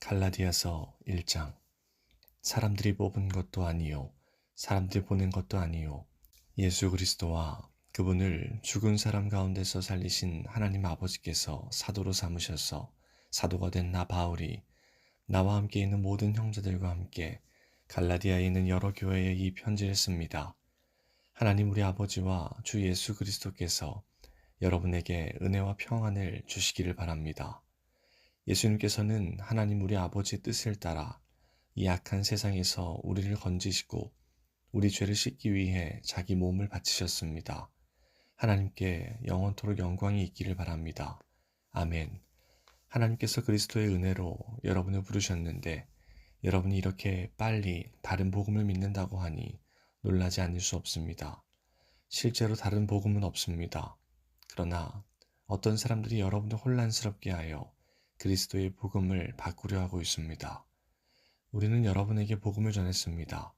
갈라디아서 1장. 사람들이 뽑은 것도 아니요 사람들이 보낸 것도 아니요 예수 그리스도와 그분을 죽은 사람 가운데서 살리신 하나님 아버지께서 사도로 삼으셔서 사도가 된 나 바울이 나와 함께 있는 모든 형제들과 함께 갈라디아에 있는 여러 교회에 이 편지를 씁니다. 하나님 우리 아버지와 주 예수 그리스도께서 여러분에게 은혜와 평안을 주시기를 바랍니다. 예수님께서는 하나님 우리 아버지의 뜻을 따라 이 악한 세상에서 우리를 건지시고 우리 죄를 씻기 위해 자기 몸을 바치셨습니다. 하나님께 영원토록 영광이 있기를 바랍니다. 아멘. 하나님께서 그리스도의 은혜로 여러분을 부르셨는데 여러분이 이렇게 빨리 다른 복음을 믿는다고 하니 놀라지 않을 수 없습니다. 실제로 다른 복음은 없습니다. 그러나 어떤 사람들이 여러분을 혼란스럽게 하여 그리스도의 복음을 바꾸려 하고 있습니다. 우리는 여러분에게 복음을 전했습니다.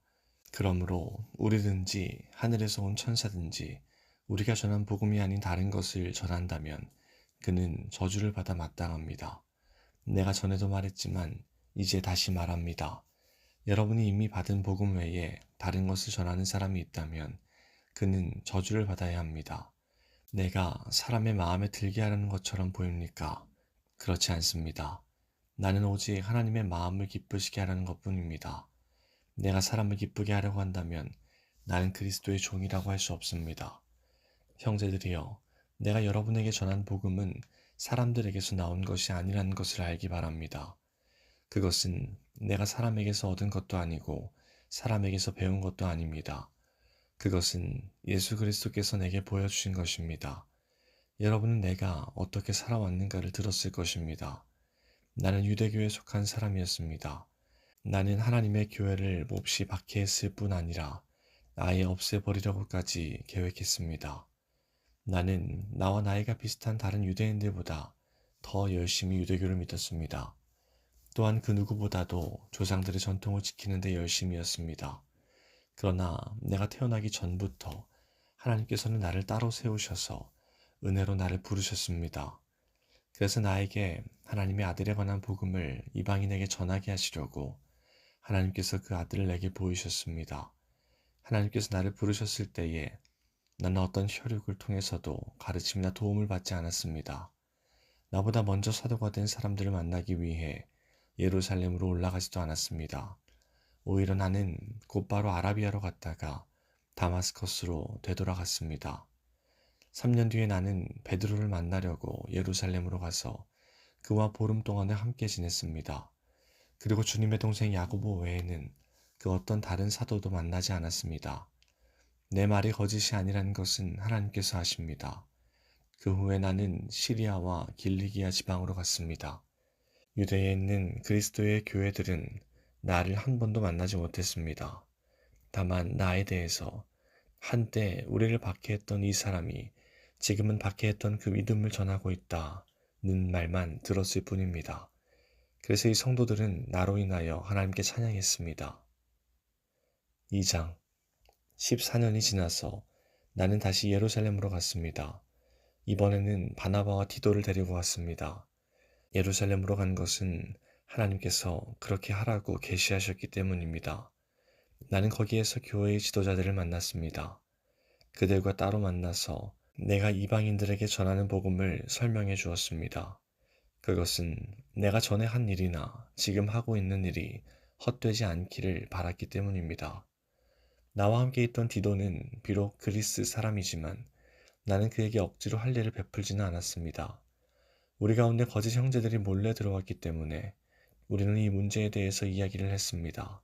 그러므로 우리든지 하늘에서 온 천사든지 우리가 전한 복음이 아닌 다른 것을 전한다면 그는 저주를 받아 마땅합니다. 내가 전에도 말했지만 이제 다시 말합니다. 여러분이 이미 받은 복음 외에 다른 것을 전하는 사람이 있다면 그는 저주를 받아야 합니다. 내가 사람의 마음에 들게 하려는 것처럼 보입니까? 그렇지 않습니다. 나는 오직 하나님의 마음을 기쁘시게 하려는 것뿐입니다. 내가 사람을 기쁘게 하려고 한다면 나는 그리스도의 종이라고 할 수 없습니다. 형제들이여, 내가 여러분에게 전한 복음은 사람들에게서 나온 것이 아니라는 것을 알기 바랍니다. 그것은 내가 사람에게서 얻은 것도 아니고 사람에게서 배운 것도 아닙니다. 그것은 예수 그리스도께서 내게 보여주신 것입니다. 여러분은 내가 어떻게 살아왔는가를 들었을 것입니다. 나는 유대교에 속한 사람이었습니다. 나는 하나님의 교회를 몹시 박해했을 뿐 아니라 아예 없애버리려고까지 계획했습니다. 나는 나와 나이가 비슷한 다른 유대인들보다 더 열심히 유대교를 믿었습니다. 또한 그 누구보다도 조상들의 전통을 지키는 데 열심이었습니다. 그러나 내가 태어나기 전부터 하나님께서는 나를 따로 세우셔서 은혜로 나를 부르셨습니다. 그래서 나에게 하나님의 아들에 관한 복음을 이방인에게 전하게 하시려고 하나님께서 그 아들을 내게 보이셨습니다. 하나님께서 나를 부르셨을 때에 나는 어떤 혈육을 통해서도 가르침이나 도움을 받지 않았습니다. 나보다 먼저 사도가 된 사람들을 만나기 위해 예루살렘으로 올라가지도 않았습니다. 오히려 나는 곧바로 아라비아로 갔다가 다마스커스로 되돌아갔습니다. 3년 뒤에 나는 베드로를 만나려고 예루살렘으로 가서 그와 보름 동안을 함께 지냈습니다. 그리고 주님의 동생 야고보 외에는 그 어떤 다른 사도도 만나지 않았습니다. 내 말이 거짓이 아니라는 것은 하나님께서 아십니다. 그 후에 나는 시리아와 길리기아 지방으로 갔습니다. 유대에 있는 그리스도의 교회들은 나를 한 번도 만나지 못했습니다. 다만 나에 대해서 한때 우리를 박해했던 이 사람이 지금은 박해했던 그 믿음을 전하고 있다는 말만 들었을 뿐입니다. 그래서 이 성도들은 나로 인하여 하나님께 찬양했습니다. 2장. 14년이 지나서 나는 다시 예루살렘으로 갔습니다. 이번에는 바나바와 디도를 데리고 갔습니다. 예루살렘으로 간 것은 하나님께서 그렇게 하라고 계시하셨기 때문입니다. 나는 거기에서 교회의 지도자들을 만났습니다. 그들과 따로 만나서 내가 이방인들에게 전하는 복음을 설명해 주었습니다. 그것은 내가 전에 한 일이나 지금 하고 있는 일이 헛되지 않기를 바랐기 때문입니다. 나와 함께 있던 디도는 비록 그리스 사람이지만 나는 그에게 억지로 할례를 베풀지는 않았습니다. 우리 가운데 거짓 형제들이 몰래 들어왔기 때문에 우리는 이 문제에 대해서 이야기를 했습니다.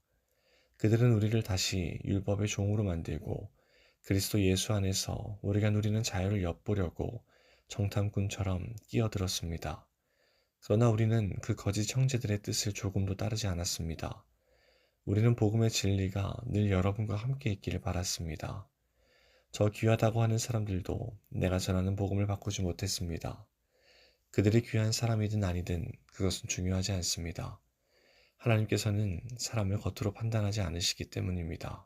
그들은 우리를 다시 율법의 종으로 만들고 그리스도 예수 안에서 우리가 누리는 자유를 엿보려고 정탐꾼처럼 끼어들었습니다. 그러나 우리는 그 거짓 형제들의 뜻을 조금도 따르지 않았습니다. 우리는 복음의 진리가 늘 여러분과 함께 있기를 바랐습니다. 저 귀하다고 하는 사람들도 내가 전하는 복음을 바꾸지 못했습니다. 그들이 귀한 사람이든 아니든 그것은 중요하지 않습니다. 하나님께서는 사람을 겉으로 판단하지 않으시기 때문입니다.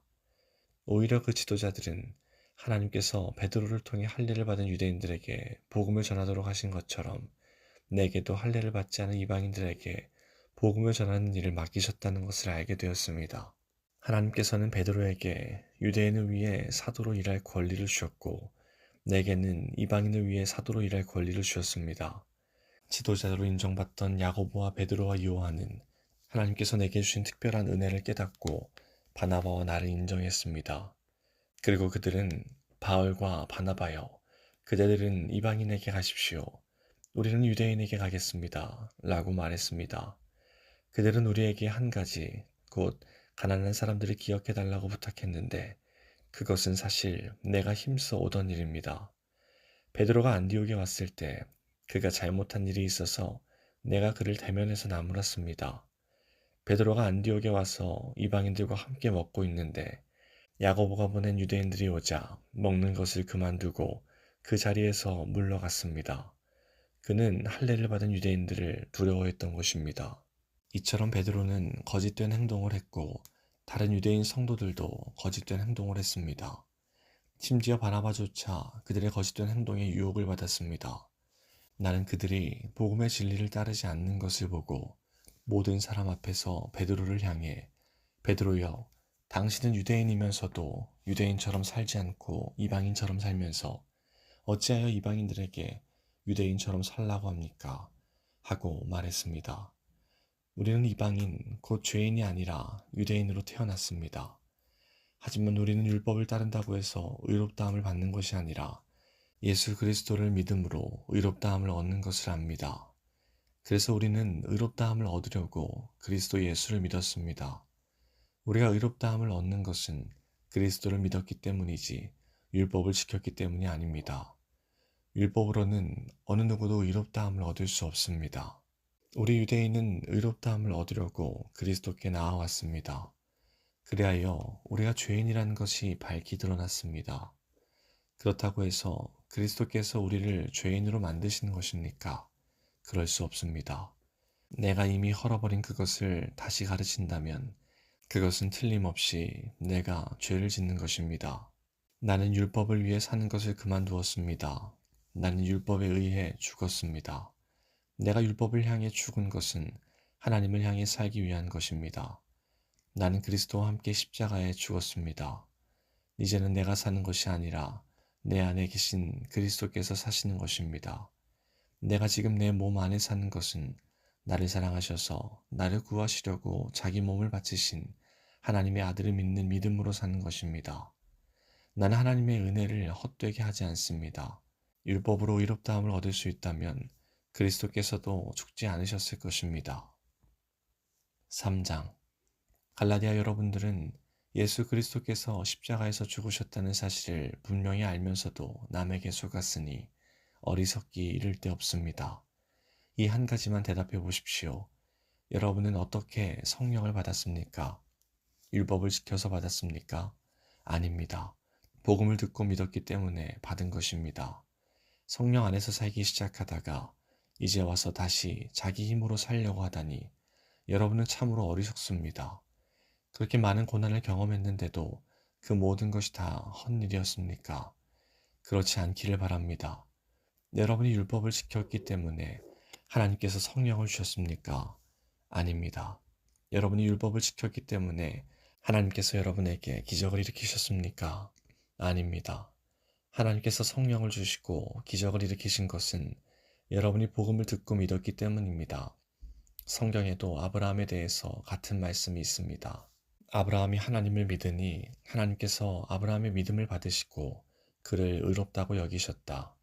오히려 그 지도자들은 하나님께서 베드로를 통해 할례를 받은 유대인들에게 복음을 전하도록 하신 것처럼 내게도 할례를 받지 않은 이방인들에게 복음을 전하는 일을 맡기셨다는 것을 알게 되었습니다. 하나님께서는 베드로에게 유대인을 위해 사도로 일할 권리를 주셨고 내게는 이방인을 위해 사도로 일할 권리를 주셨습니다. 지도자로 인정받던 야고보와 베드로와 요한은 하나님께서 내게 주신 특별한 은혜를 깨닫고 바나바와 나를 인정했습니다. 그리고 그들은 바울과 바나바여, 그대들은 이방인에게 가십시오. 우리는 유대인에게 가겠습니다. 라고 말했습니다. 그들은 우리에게 한 가지, 곧 가난한 사람들을 기억해 달라고 부탁했는데 그것은 사실 내가 힘써 오던 일입니다. 베드로가 안디옥에 왔을 때 그가 잘못한 일이 있어서 내가 그를 대면해서 나무랐습니다. 베드로가 안디옥에 와서 이방인들과 함께 먹고 있는데 야고보가 보낸 유대인들이 오자 먹는 것을 그만두고 그 자리에서 물러갔습니다. 그는 할례를 받은 유대인들을 두려워했던 것입니다. 이처럼 베드로는 거짓된 행동을 했고 다른 유대인 성도들도 거짓된 행동을 했습니다. 심지어 바나바조차 그들의 거짓된 행동에 유혹을 받았습니다. 나는 그들이 복음의 진리를 따르지 않는 것을 보고 모든 사람 앞에서 베드로를 향해 베드로여, 당신은 유대인이면서도 유대인처럼 살지 않고 이방인처럼 살면서 어찌하여 이방인들에게 유대인처럼 살라고 합니까? 하고 말했습니다. 우리는 이방인, 곧 죄인이 아니라 유대인으로 태어났습니다. 하지만 우리는 율법을 따른다고 해서 의롭다함을 받는 것이 아니라 예수 그리스도를 믿음으로 의롭다함을 얻는 것을 압니다. 그래서 우리는 의롭다함을 얻으려고 그리스도 예수를 믿었습니다. 우리가 의롭다함을 얻는 것은 그리스도를 믿었기 때문이지 율법을 지켰기 때문이 아닙니다. 율법으로는 어느 누구도 의롭다함을 얻을 수 없습니다. 우리 유대인은 의롭다함을 얻으려고 그리스도께 나아왔습니다. 그리하여 우리가 죄인이라는 것이 밝히 드러났습니다. 그렇다고 해서 그리스도께서 우리를 죄인으로 만드시는 것입니까? 그럴 수 없습니다. 내가 이미 헐어버린 그것을 다시 가르친다면 그것은 틀림없이 내가 죄를 짓는 것입니다. 나는 율법을 위해 사는 것을 그만두었습니다. 나는 율법에 의해 죽었습니다. 내가 율법을 향해 죽은 것은 하나님을 향해 살기 위한 것입니다. 나는 그리스도와 함께 십자가에 죽었습니다. 이제는 내가 사는 것이 아니라 내 안에 계신 그리스도께서 사시는 것입니다. 내가 지금 내 몸 안에 사는 것은 나를 사랑하셔서 나를 구하시려고 자기 몸을 바치신 하나님의 아들을 믿는 믿음으로 사는 것입니다. 나는 하나님의 은혜를 헛되게 하지 않습니다. 율법으로 의롭다함을 얻을 수 있다면 그리스도께서도 죽지 않으셨을 것입니다. 3장 갈라디아 여러분들은 예수 그리스도께서 십자가에서 죽으셨다는 사실을 분명히 알면서도 남에게 속았으니 어리석기 이를 데 없습니다. 이 한 가지만 대답해 보십시오. 여러분은 어떻게 성령을 받았습니까? 율법을 지켜서 받았습니까? 아닙니다. 복음을 듣고 믿었기 때문에 받은 것입니다. 성령 안에서 살기 시작하다가 이제 와서 다시 자기 힘으로 살려고 하다니 여러분은 참으로 어리석습니다. 그렇게 많은 고난을 경험했는데도 그 모든 것이 다 헛일이었습니까? 그렇지 않기를 바랍니다. 여러분이 율법을 지켰기 때문에 하나님께서 성령을 주셨습니까? 아닙니다. 여러분이 율법을 지켰기 때문에 하나님께서 여러분에게 기적을 일으키셨습니까? 아닙니다. 하나님께서 성령을 주시고 기적을 일으키신 것은 여러분이 복음을 듣고 믿었기 때문입니다. 성경에도 아브라함에 대해서 같은 말씀이 있습니다. 아브라함이 하나님을 믿으니 하나님께서 아브라함의 믿음을 받으시고 그를 의롭다고 여기셨다.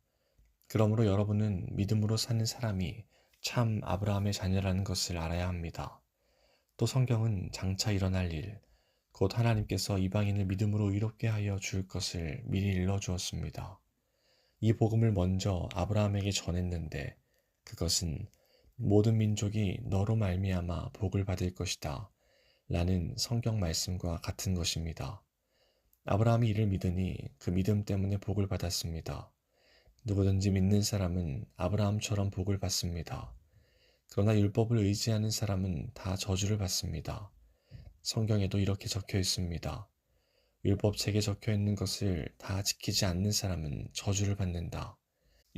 그러므로 여러분은 믿음으로 사는 사람이 참 아브라함의 자녀라는 것을 알아야 합니다. 또 성경은 장차 일어날 일, 곧 하나님께서 이방인을 믿음으로 의롭게 하여 줄 것을 미리 일러주었습니다. 이 복음을 먼저 아브라함에게 전했는데 그것은 모든 민족이 너로 말미암아 복을 받을 것이다 라는 성경 말씀과 같은 것입니다. 아브라함이 이를 믿으니 그 믿음 때문에 복을 받았습니다. 누구든지 믿는 사람은 아브라함처럼 복을 받습니다. 그러나 율법을 의지하는 사람은 다 저주를 받습니다. 성경에도 이렇게 적혀 있습니다. 율법책에 적혀 있는 것을 다 지키지 않는 사람은 저주를 받는다.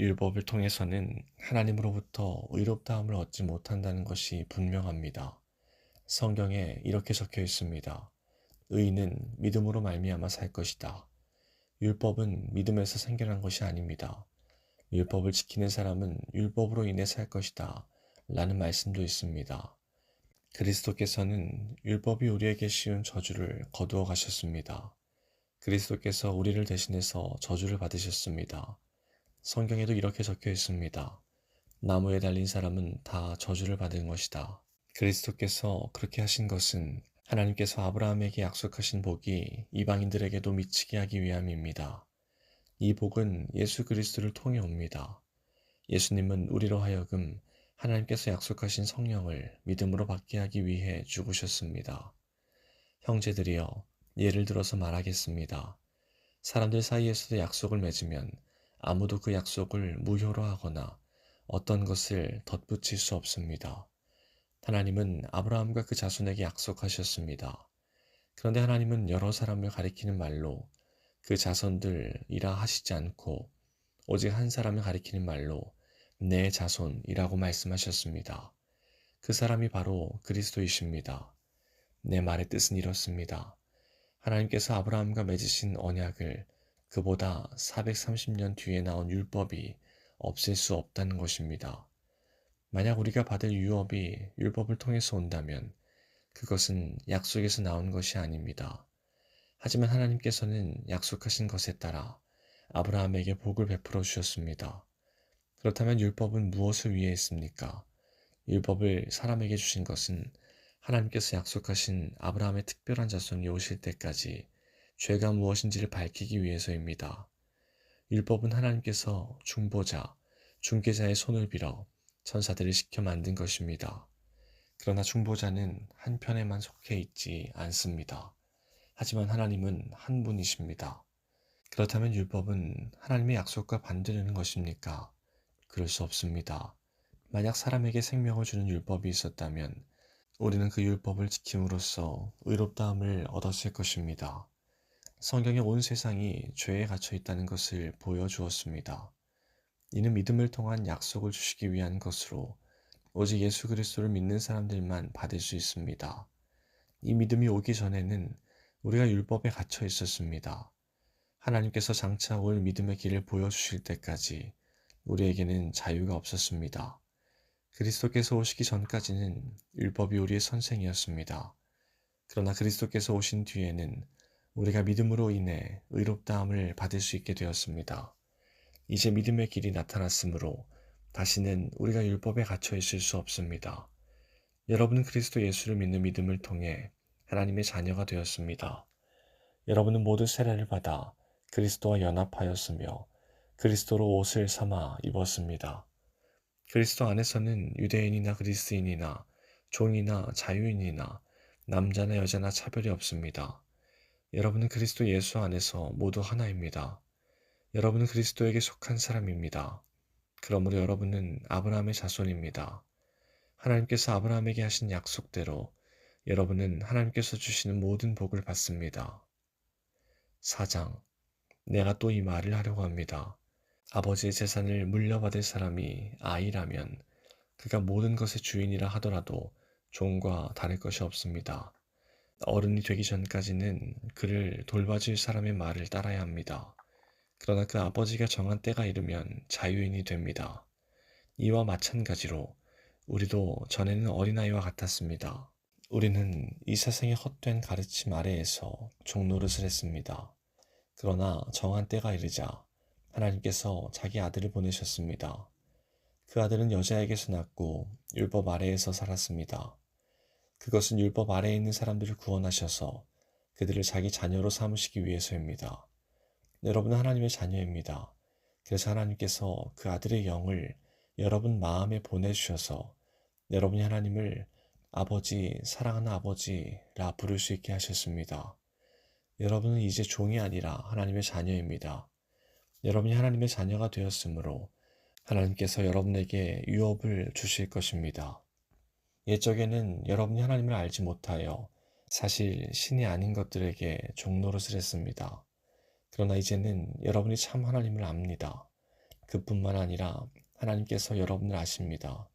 율법을 통해서는 하나님으로부터 의롭다함을 얻지 못한다는 것이 분명합니다. 성경에 이렇게 적혀 있습니다. 의인은 믿음으로 말미암아 살 것이다. 율법은 믿음에서 생겨난 것이 아닙니다. 율법을 지키는 사람은 율법으로 인해 살 것이다. 라는 말씀도 있습니다. 그리스도께서는 율법이 우리에게 씌운 저주를 거두어 가셨습니다. 그리스도께서 우리를 대신해서 저주를 받으셨습니다. 성경에도 이렇게 적혀 있습니다. 나무에 달린 사람은 다 저주를 받은 것이다. 그리스도께서 그렇게 하신 것은 하나님께서 아브라함에게 약속하신 복이 이방인들에게도 미치게 하기 위함입니다. 이 복은 예수 그리스도를 통해 옵니다. 예수님은 우리로 하여금 하나님께서 약속하신 성령을 믿음으로 받게 하기 위해 죽으셨습니다. 형제들이여, 예를 들어서 말하겠습니다. 사람들 사이에서도 약속을 맺으면 아무도 그 약속을 무효로 하거나 어떤 것을 덧붙일 수 없습니다. 하나님은 아브라함과 그 자손에게 약속하셨습니다. 그런데 하나님은 여러 사람을 가리키는 말로 그 자손들이라 하시지 않고 오직 한 사람을 가리키는 말로 내 자손이라고 말씀하셨습니다. 그 사람이 바로 그리스도이십니다. 내 말의 뜻은 이렇습니다. 하나님께서 아브라함과 맺으신 언약을 그보다 430년 뒤에 나온 율법이 없앨 수 없다는 것입니다. 만약 우리가 받을 유업이 율법을 통해서 온다면 그것은 약속에서 나온 것이 아닙니다. 하지만 하나님께서는 약속하신 것에 따라 아브라함에게 복을 베풀어 주셨습니다. 그렇다면 율법은 무엇을 위해 했습니까? 율법을 사람에게 주신 것은 하나님께서 약속하신 아브라함의 특별한 자손이 오실 때까지 죄가 무엇인지를 밝히기 위해서입니다. 율법은 하나님께서 중보자, 중개자의 손을 빌어 천사들을 시켜 만든 것입니다. 그러나 중보자는 한편에만 속해 있지 않습니다. 하지만 하나님은 한 분이십니다. 그렇다면 율법은 하나님의 약속과 반대되는 것입니까? 그럴 수 없습니다. 만약 사람에게 생명을 주는 율법이 있었다면 우리는 그 율법을 지킴으로써 의롭다함을 얻었을 것입니다. 성경에 온 세상이 죄에 갇혀 있다는 것을 보여주었습니다. 이는 믿음을 통한 약속을 주시기 위한 것으로 오직 예수 그리스도를 믿는 사람들만 받을 수 있습니다. 이 믿음이 오기 전에는 우리가 율법에 갇혀 있었습니다. 하나님께서 장차 올 믿음의 길을 보여주실 때까지 우리에게는 자유가 없었습니다. 그리스도께서 오시기 전까지는 율법이 우리의 선생이었습니다. 그러나 그리스도께서 오신 뒤에는 우리가 믿음으로 인해 의롭다함을 받을 수 있게 되었습니다. 이제 믿음의 길이 나타났으므로 다시는 우리가 율법에 갇혀 있을 수 없습니다. 여러분은 그리스도 예수를 믿는 믿음을 통해 하나님의 자녀가 되었습니다. 여러분은 모두 세례를 받아 그리스도와 연합하였으며 그리스도로 옷을 삼아 입었습니다. 그리스도 안에서는 유대인이나 그리스인이나 종이나 자유인이나 남자나 여자나 차별이 없습니다. 여러분은 그리스도 예수 안에서 모두 하나입니다. 여러분은 그리스도에게 속한 사람입니다. 그러므로 여러분은 아브라함의 자손입니다. 하나님께서 아브라함에게 하신 약속대로 여러분은 하나님께서 주시는 모든 복을 받습니다. 4장. 내가 또 이 말을 하려고 합니다. 아버지의 재산을 물려받을 사람이 아이라면 그가 모든 것의 주인이라 하더라도 종과 다를 것이 없습니다. 어른이 되기 전까지는 그를 돌봐줄 사람의 말을 따라야 합니다. 그러나 그 아버지가 정한 때가 이르면 자유인이 됩니다. 이와 마찬가지로 우리도 전에는 어린아이와 같았습니다. 우리는 이 세상의 헛된 가르침 아래에서 종노릇을 했습니다. 그러나 정한 때가 이르자 하나님께서 자기 아들을 보내셨습니다. 그 아들은 여자에게서 낳고 율법 아래에서 살았습니다. 그것은 율법 아래에 있는 사람들을 구원하셔서 그들을 자기 자녀로 삼으시기 위해서입니다. 여러분은 하나님의 자녀입니다. 그래서 하나님께서 그 아들의 영을 여러분 마음에 보내주셔서 여러분이 하나님을 아버지, 사랑하는 아버지라 부를 수 있게 하셨습니다. 여러분은 이제 종이 아니라 하나님의 자녀입니다. 여러분이 하나님의 자녀가 되었으므로 하나님께서 여러분에게 유업을 주실 것입니다. 옛적에는 여러분이 하나님을 알지 못하여 사실 신이 아닌 것들에게 종노릇을 했습니다. 그러나 이제는 여러분이 참 하나님을 압니다. 그뿐만 아니라 하나님께서 여러분을 아십니다.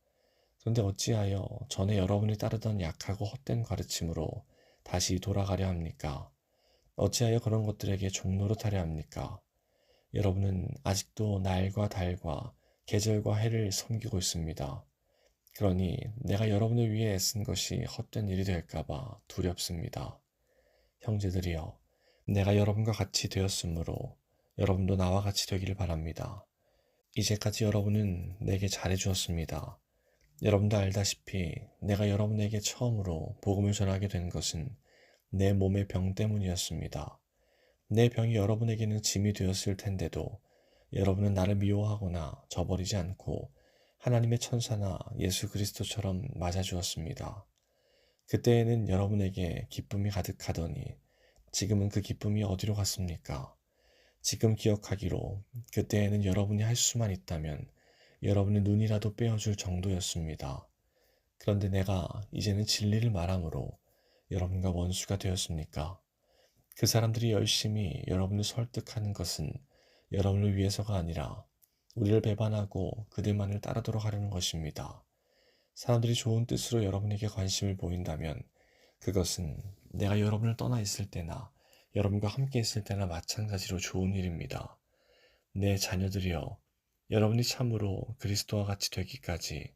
그런데 어찌하여 전에 여러분이 따르던 약하고 헛된 가르침으로 다시 돌아가려 합니까? 어찌하여 그런 것들에게 종노릇하려 합니까? 여러분은 아직도 날과 달과 계절과 해를 섬기고 있습니다. 그러니 내가 여러분을 위해 애쓴 것이 헛된 일이 될까봐 두렵습니다. 형제들이여, 내가 여러분과 같이 되었으므로 여러분도 나와 같이 되기를 바랍니다. 이제까지 여러분은 내게 잘해주었습니다. 여러분도 알다시피 내가 여러분에게 처음으로 복음을 전하게 된 것은 내 몸의 병 때문이었습니다. 내 병이 여러분에게는 짐이 되었을 텐데도 여러분은 나를 미워하거나 저버리지 않고 하나님의 천사나 예수 그리스도처럼 맞아주었습니다. 그때에는 여러분에게 기쁨이 가득하더니 지금은 그 기쁨이 어디로 갔습니까? 지금 기억하기로 그때에는 여러분이 할 수만 있다면 여러분의 눈이라도 빼어줄 정도였습니다. 그런데 내가 이제는 진리를 말함으로 여러분과 원수가 되었습니까? 그 사람들이 열심히 여러분을 설득하는 것은 여러분을 위해서가 아니라 우리를 배반하고 그들만을 따르도록 하려는 것입니다. 사람들이 좋은 뜻으로 여러분에게 관심을 보인다면 그것은 내가 여러분을 떠나 있을 때나 여러분과 함께 있을 때나 마찬가지로 좋은 일입니다. 내 자녀들이여, 여러분이 참으로 그리스도와 같이 되기까지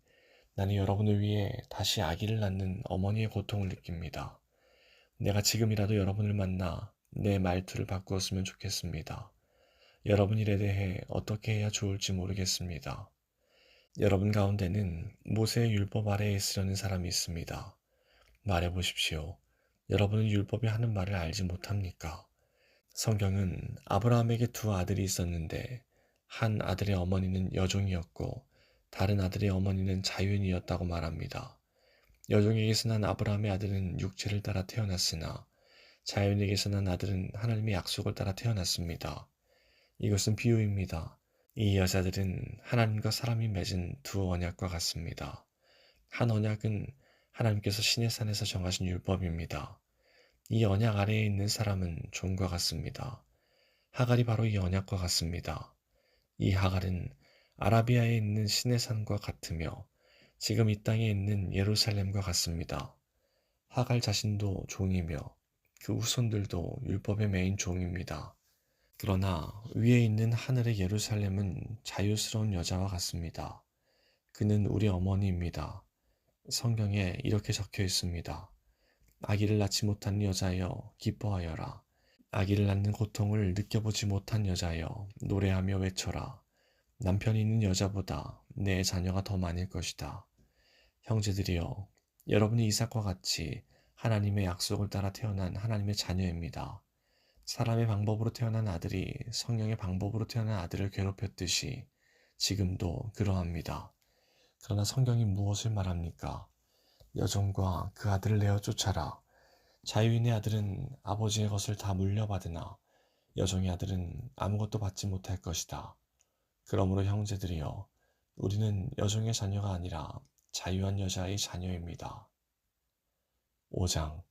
나는 여러분을 위해 다시 아기를 낳는 어머니의 고통을 느낍니다. 내가 지금이라도 여러분을 만나 내 말투를 바꾸었으면 좋겠습니다. 여러분 일에 대해 어떻게 해야 좋을지 모르겠습니다. 여러분 가운데는 모세의 율법 아래에 있으려는 사람이 있습니다. 말해보십시오. 여러분은 율법이 하는 말을 알지 못합니까? 성경은 아브라함에게 두 아들이 있었는데 한 아들의 어머니는 여종이었고 다른 아들의 어머니는 자유인이었다고 말합니다. 여종에게서 난 아브라함의 아들은 육체를 따라 태어났으나 자유인에게서 난 아들은 하나님의 약속을 따라 태어났습니다. 이것은 비유입니다. 이 여자들은 하나님과 사람이 맺은 두 언약과 같습니다. 한 언약은 하나님께서 시내산에서 정하신 율법입니다. 이 언약 아래에 있는 사람은 종과 같습니다. 하갈이 바로 이 언약과 같습니다. 이 하갈은 아라비아에 있는 시내산과 같으며 지금 이 땅에 있는 예루살렘과 같습니다. 하갈 자신도 종이며 그 후손들도 율법의 메인 종입니다. 그러나 위에 있는 하늘의 예루살렘은 자유스러운 여자와 같습니다. 그는 우리 어머니입니다. 성경에 이렇게 적혀 있습니다. 아기를 낳지 못한 여자여 기뻐하여라. 아기를 낳는 고통을 느껴보지 못한 여자여 노래하며 외쳐라. 남편이 있는 여자보다 내 자녀가 더 많을 것이다. 형제들이여, 여러분이 이삭과 같이 하나님의 약속을 따라 태어난 하나님의 자녀입니다. 사람의 방법으로 태어난 아들이 성령의 방법으로 태어난 아들을 괴롭혔듯이 지금도 그러합니다. 그러나 성경이 무엇을 말합니까? 여종과 그 아들을 내어 쫓아라. 자유인의 아들은 아버지의 것을 다 물려받으나 여종의 아들은 아무것도 받지 못할 것이다. 그러므로 형제들이여, 우리는 여종의 자녀가 아니라 자유한 여자의 자녀입니다. 5장.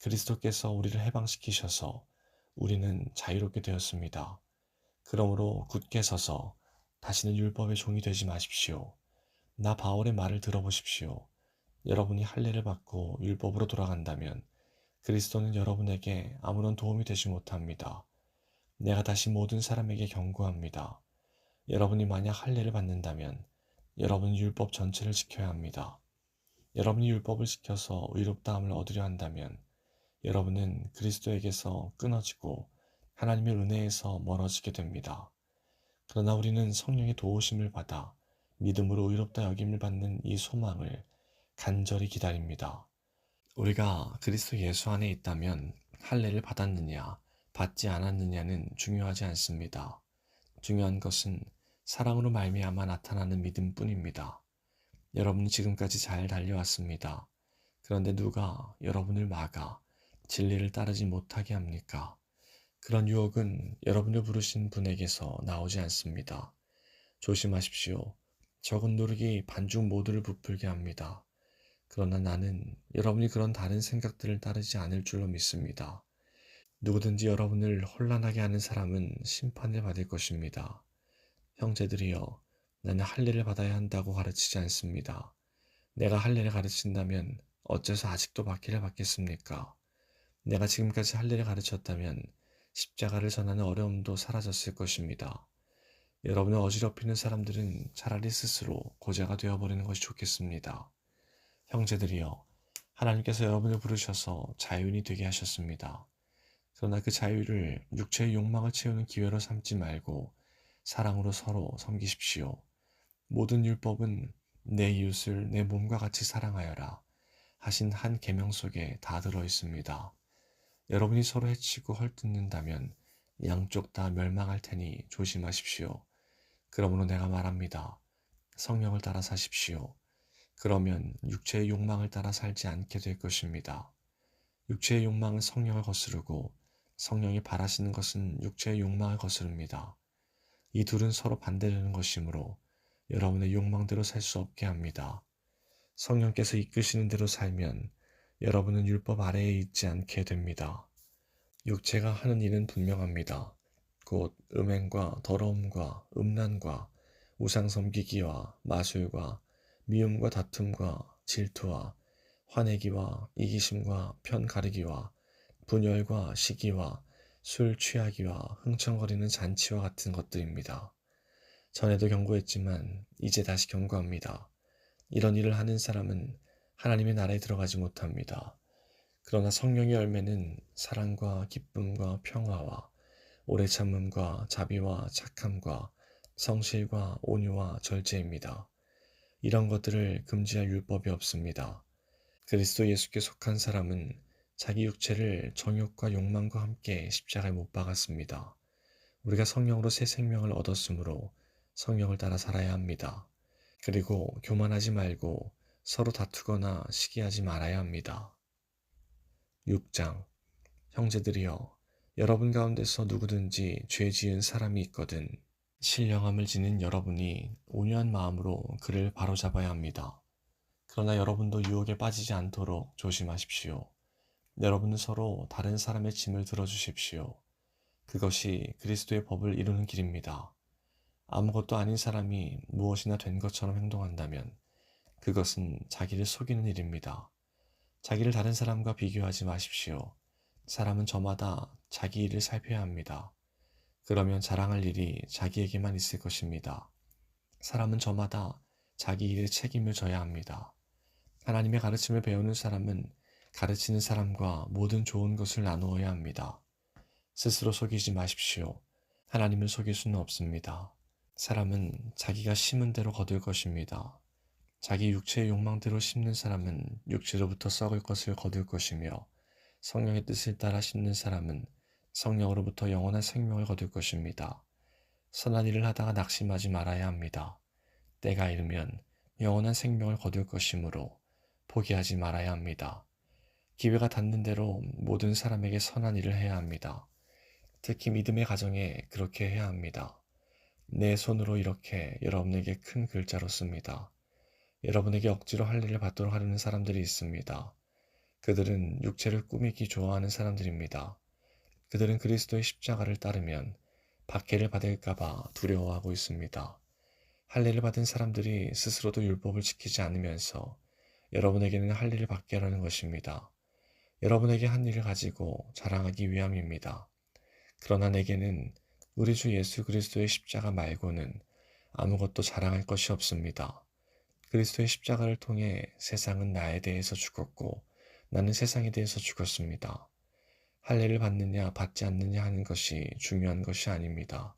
그리스도께서 우리를 해방시키셔서 우리는 자유롭게 되었습니다. 그러므로 굳게 서서 다시는 율법의 종이 되지 마십시오. 나 바울의 말을 들어보십시오. 여러분이 할례를 받고 율법으로 돌아간다면 그리스도는 여러분에게 아무런 도움이 되지 못합니다. 내가 다시 모든 사람에게 경고합니다. 여러분이 만약 할례를 받는다면 여러분은 율법 전체를 지켜야 합니다. 여러분이 율법을 지켜서 의롭다함을 얻으려 한다면 여러분은 그리스도에게서 끊어지고 하나님의 은혜에서 멀어지게 됩니다. 그러나 우리는 성령의 도우심을 받아 믿음으로 의롭다 여김을 받는 이 소망을 간절히 기다립니다. 우리가 그리스도 예수 안에 있다면 할례를 받았느냐, 받지 않았느냐는 중요하지 않습니다. 중요한 것은 사랑으로 말미암아 나타나는 믿음뿐입니다. 여러분은 지금까지 잘 달려왔습니다. 그런데 누가 여러분을 막아 진리를 따르지 못하게 합니까? 그런 유혹은 여러분을 부르신 분에게서 나오지 않습니다. 조심하십시오. 적은 노력이 반죽 모두를 부풀게 합니다. 그러나 나는 여러분이 그런 다른 생각들을 따르지 않을 줄로 믿습니다. 누구든지 여러분을 혼란하게 하는 사람은 심판을 받을 것입니다. 형제들이여, 나는 할례를 받아야 한다고 가르치지 않습니다. 내가 할례를 가르친다면 어째서 아직도 박해를 받겠습니까? 내가 지금까지 할례를 가르쳤다면 십자가를 전하는 어려움도 사라졌을 것입니다. 여러분을 어지럽히는 사람들은 차라리 스스로 고자가 되어버리는 것이 좋겠습니다. 형제들이여, 하나님께서 여러분을 부르셔서 자유인이 되게 하셨습니다. 그러나 그 자유를 육체의 욕망을 채우는 기회로 삼지 말고 사랑으로 서로 섬기십시오. 모든 율법은 내 이웃을 내 몸과 같이 사랑하여라 하신 한 계명 속에 다 들어 있습니다. 여러분이 서로 해치고 헐뜯는다면 양쪽 다 멸망할 테니 조심하십시오. 그러므로 내가 말합니다. 성령을 따라 사십시오. 그러면 육체의 욕망을 따라 살지 않게 될 것입니다. 육체의 욕망은 성령을 거스르고 성령이 바라시는 것은 육체의 욕망을 거스릅니다. 이 둘은 서로 반대되는 것이므로 여러분의 욕망대로 살 수 없게 합니다. 성령께서 이끄시는 대로 살면 여러분은 율법 아래에 있지 않게 됩니다. 육체가 하는 일은 분명합니다. 곧 음행과 더러움과 음란과 우상 섬기기와 마술과 미움과 다툼과 질투와 화내기와 이기심과 편 가르기와 분열과 시기와 술 취하기와 흥청거리는 잔치와 같은 것들입니다. 전에도 경고했지만 이제 다시 경고합니다. 이런 일을 하는 사람은 하나님의 나라에 들어가지 못합니다. 그러나 성령의 열매는 사랑과 기쁨과 평화와 오래 참음과 자비와 착함과 성실과 온유와 절제입니다. 이런 것들을 금지할 율법이 없습니다. 그리스도 예수께 속한 사람은 자기 육체를 정욕과 욕망과 함께 십자가에 못 박았습니다. 우리가 성령으로 새 생명을 얻었으므로 성령을 따라 살아야 합니다. 그리고 교만하지 말고 서로 다투거나 시기하지 말아야 합니다. 6장. 형제들이여, 여러분 가운데서 누구든지 죄 지은 사람이 있거든 신령함을 지닌 여러분이 온유한 마음으로 그를 바로잡아야 합니다. 그러나 여러분도 유혹에 빠지지 않도록 조심하십시오. 여러분은 서로 다른 사람의 짐을 들어주십시오. 그것이 그리스도의 법을 이루는 길입니다. 아무것도 아닌 사람이 무엇이나 된 것처럼 행동한다면 그것은 자기를 속이는 일입니다. 자기를 다른 사람과 비교하지 마십시오. 사람은 저마다 자기 일을 살펴야 합니다. 그러면 자랑할 일이 자기에게만 있을 것입니다. 사람은 저마다 자기 일의 책임을 져야 합니다. 하나님의 가르침을 배우는 사람은 가르치는 사람과 모든 좋은 것을 나누어야 합니다. 스스로 속이지 마십시오. 하나님을 속일 수는 없습니다. 사람은 자기가 심은 대로 거둘 것입니다. 자기 육체의 욕망대로 심는 사람은 육체로부터 썩을 것을 거둘 것이며 성령의 뜻을 따라 심는 사람은 성령으로부터 영원한 생명을 거둘 것입니다. 선한 일을 하다가 낙심하지 말아야 합니다. 때가 이르면 영원한 생명을 거둘 것이므로 포기하지 말아야 합니다. 기회가 닿는 대로 모든 사람에게 선한 일을 해야 합니다. 특히 믿음의 가정에 그렇게 해야 합니다. 내 손으로 이렇게 여러분에게 큰 글자로 씁니다. 여러분에게 억지로 할 일을 받도록 하려는 사람들이 있습니다. 그들은 육체를 꾸미기 좋아하는 사람들입니다. 그들은 그리스도의 십자가를 따르면 박해를 받을까봐 두려워하고 있습니다. 할례를 받은 사람들이 스스로도 율법을 지키지 않으면서 여러분에게는 할례를 받게 하려는 것입니다. 여러분에게 한 일을 가지고 자랑하기 위함입니다. 그러나 내게는 우리 주 예수 그리스도의 십자가 말고는 아무것도 자랑할 것이 없습니다. 그리스도의 십자가를 통해 세상은 나에 대해서 죽었고 나는 세상에 대해서 죽었습니다. 할례를 받느냐 받지 않느냐 하는 것이 중요한 것이 아닙니다.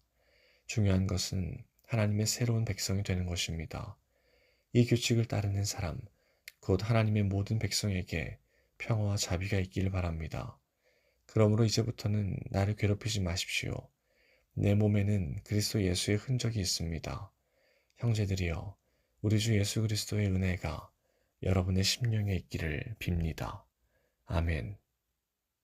중요한 것은 하나님의 새로운 백성이 되는 것입니다. 이 규칙을 따르는 사람, 곧 하나님의 모든 백성에게 평화와 자비가 있기를 바랍니다. 그러므로 이제부터는 나를 괴롭히지 마십시오. 내 몸에는 그리스도 예수의 흔적이 있습니다. 형제들이여, 우리 주 예수 그리스도의 은혜가 여러분의 심령에 있기를 빕니다. 아멘.